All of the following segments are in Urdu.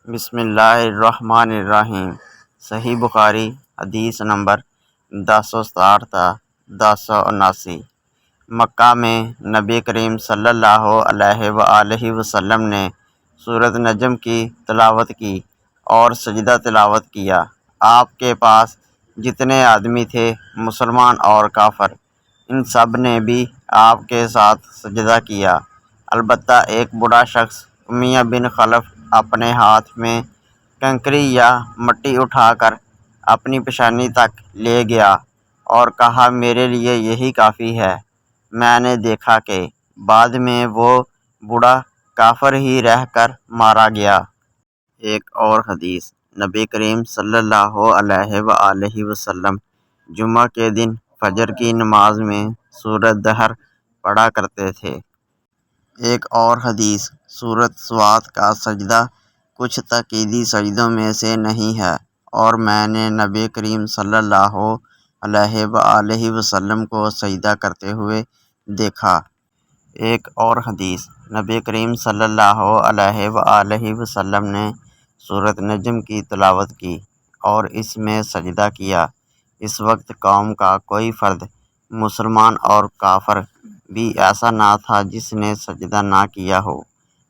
بسم اللہ الرحمن الرحیم۔ صحیح بخاری حدیث نمبر 1060 تا 1079۔ مکہ میں نبی کریم صلی اللہ علیہ وآلہ وسلم نے سورۃ نجم کی تلاوت کی اور سجدہ تلاوت کیا۔ آپ کے پاس جتنے آدمی تھے، مسلمان اور کافر، ان سب نے بھی آپ کے ساتھ سجدہ کیا۔ البتہ ایک بوڑھا شخص امیہ بن خلف اپنے ہاتھ میں کنکری یا مٹی اٹھا کر اپنی پیشانی تک لے گیا اور کہا، میرے لیے یہی کافی ہے۔ میں نے دیکھا کہ بعد میں وہ بوڑھا کافر ہی رہ کر مارا گیا۔ ایک اور حدیث، نبی کریم صلی اللہ علیہ وآلہ وسلم جمعہ کے دن فجر کی نماز میں سورۃ دہر پڑھا کرتے تھے۔ ایک اور حدیث، سورۃ صاد کا سجدہ کچھ تاکیدی سجدوں میں سے نہیں ہے اور میں نے نبی کریم صلی اللہ علیہ وآلہ وسلم کو سجدہ کرتے ہوئے دیکھا۔ ایک اور حدیث، نبی کریم صلی اللہ علیہ وآلہ وسلم نے سورۃ نجم کی تلاوت کی اور اس میں سجدہ کیا۔ اس وقت قوم کا کوئی فرد، مسلمان اور کافر بھی ایسا نہ تھا جس نے سجدہ نہ کیا ہو۔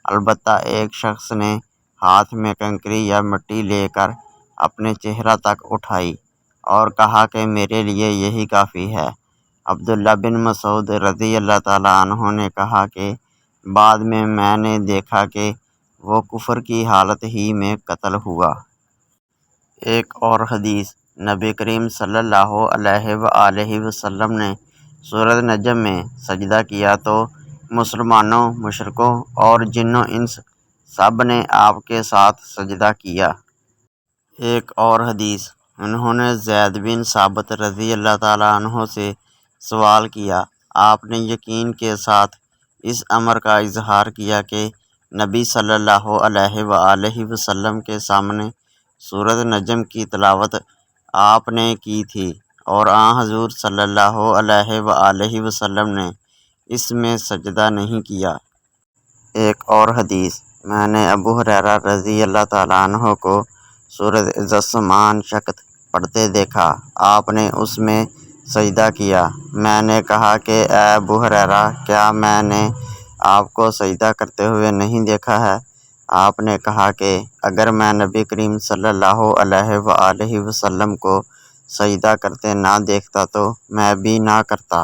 البتہ ایک شخص نے ہاتھ میں کنکری یا مٹی لے کر اپنے چہرہ تک اٹھائی اور کہا کہ میرے لیے یہی کافی ہے۔ عبداللہ بن مسعود رضی اللہ تعالیٰ عنہ نے کہا کہ بعد میں نے دیکھا کہ وہ کفر کی حالت ہی میں قتل ہوا۔ ایک اور حدیث، نبی کریم صلی اللہ علیہ وآلہ وسلم نے سورۃ نجم میں سجدہ کیا تو مسلمانوں، مشرکوں اور جن و انس سب نے آپ کے ساتھ سجدہ کیا۔ ایک اور حدیث، انہوں نے زید بن ثابت رضی اللہ تعالیٰ عنہ سے سوال کیا۔ آپ نے یقین کے ساتھ اس امر کا اظہار کیا کہ نبی صلی اللہ علیہ وآلہ وسلم کے سامنے سورۃ نجم کی تلاوت آپ نے کی تھی اور حضور صلی اللہ علیہ وآلہ وسلم نے اس میں سجدہ نہیں کیا۔ ایک اور حدیث، میں نے ابو ہریرہ رضی اللہ تعالیٰ عنہ کو سورۃ اذا السماء انشقت پڑھتے دیکھا۔ آپ نے اس میں سجدہ کیا۔ میں نے کہا کہ اے ابو ہریرہ، کیا میں نے آپ کو سجدہ کرتے ہوئے نہیں دیکھا ہے؟ آپ نے کہا کہ اگر میں نبی کریم صلی اللہ علیہ وآلہ وسلم کو سجدہ کرتے نہ دیکھتا تو میں بھی نہ کرتا۔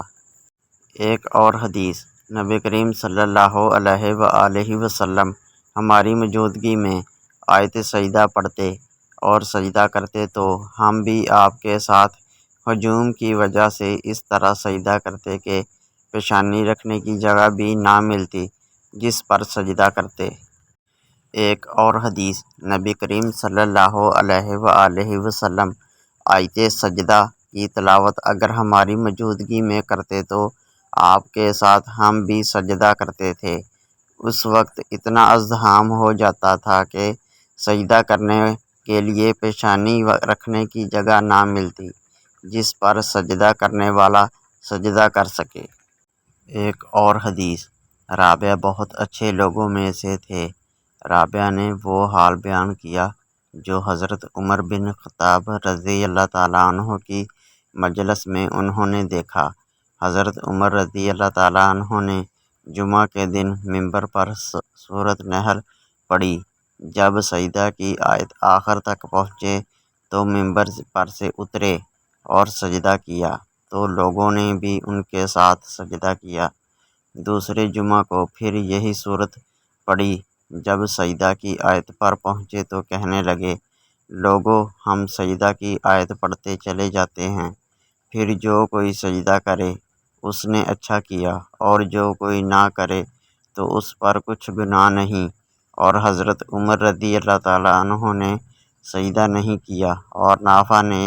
ایک اور حدیث، نبی کریم صلی اللہ علیہ وآلہ وسلم ہماری موجودگی میں آیت سجدہ پڑھتے اور سجدہ کرتے تو ہم بھی آپ کے ساتھ ہجوم کی وجہ سے اس طرح سجدہ کرتے کہ پیشانی رکھنے کی جگہ بھی نہ ملتی جس پر سجدہ کرتے۔ ایک اور حدیث، نبی کریم صلی اللہ علیہ وآلہ وسلم آیت سجدہ کی تلاوت اگر ہماری موجودگی میں کرتے تو آپ کے ساتھ ہم بھی سجدہ کرتے تھے۔ اس وقت اتنا ازدحام ہو جاتا تھا کہ سجدہ کرنے کے لیے پیشانی رکھنے کی جگہ نہ ملتی جس پر سجدہ کرنے والا سجدہ کر سکے۔ ایک اور حدیث، رابعہ بہت اچھے لوگوں میں سے تھے۔ رابعہ نے وہ حال بیان کیا جو حضرت عمر بن خطاب رضی اللہ تعالیٰ عنہ کی مجلس میں انہوں نے دیکھا۔ حضرت عمر رضی اللہ تعالیٰ عنہ نے جمعہ کے دن ممبر پر سورۃ نحل پڑھی۔ جب سجدہ کی آیت آخر تک پہنچے تو ممبر پر سے اترے اور سجدہ کیا تو لوگوں نے بھی ان کے ساتھ سجدہ کیا۔ دوسرے جمعہ کو پھر یہی سورت پڑھی۔ جب سجدہ کی آیت پر پہنچے تو کہنے لگے، لوگو، ہم سجدہ کی آیت پڑھتے چلے جاتے ہیں، پھر جو کوئی سجدہ کرے اس نے اچھا کیا اور جو کوئی نہ کرے تو اس پر کچھ گناہ نہیں۔ اور حضرت عمر رضی اللہ تعالیٰ عنہ نے سجدہ نہیں کیا اور نافع نے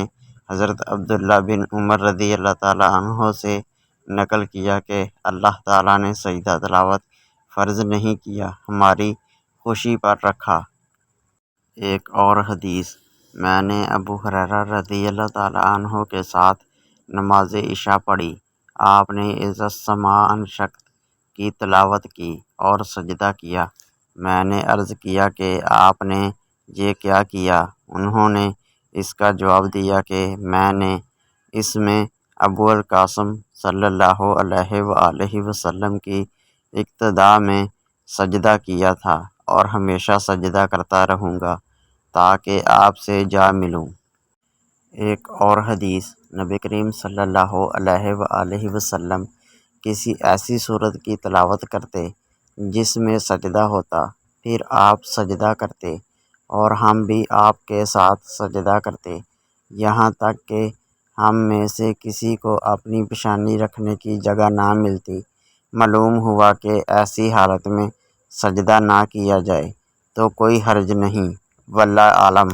حضرت عبداللہ بن عمر رضی اللہ تعالیٰ عنہ سے نقل کیا کہ اللہ تعالیٰ نے سجدہ تلاوت فرض نہیں کیا، ہماری خوشی پر رکھا۔ ایک اور حدیث، میں نے ابو ہریرہ رضی اللہ تعالیٰ عنہ کے ساتھ نماز عشاء پڑھی۔ آپ نے اذا السماء انشقت کی تلاوت کی اور سجدہ کیا۔ میں نے عرض کیا کہ آپ نے یہ کیا کیا؟ انہوں نے اس کا جواب دیا کہ میں نے اس میں ابو القاسم صلی اللہ علیہ وآلہ وسلم کی اقتداء میں سجدہ کیا تھا اور ہمیشہ سجدہ کرتا رہوں گا تاکہ آپ سے جا ملوں۔ ایک اور حدیث، نبی کریم صلی اللہ علیہ وآلہ وسلم کسی ایسی صورت کی تلاوت کرتے جس میں سجدہ ہوتا، پھر آپ سجدہ کرتے اور ہم بھی آپ کے ساتھ سجدہ کرتے، یہاں تک کہ ہم میں سے کسی کو اپنی پیشانی رکھنے کی جگہ نہ ملتی۔ معلوم ہوا کہ ایسی حالت میں سجدہ نہ کیا جائے تو کوئی حرج نہیں، واللہ عالم۔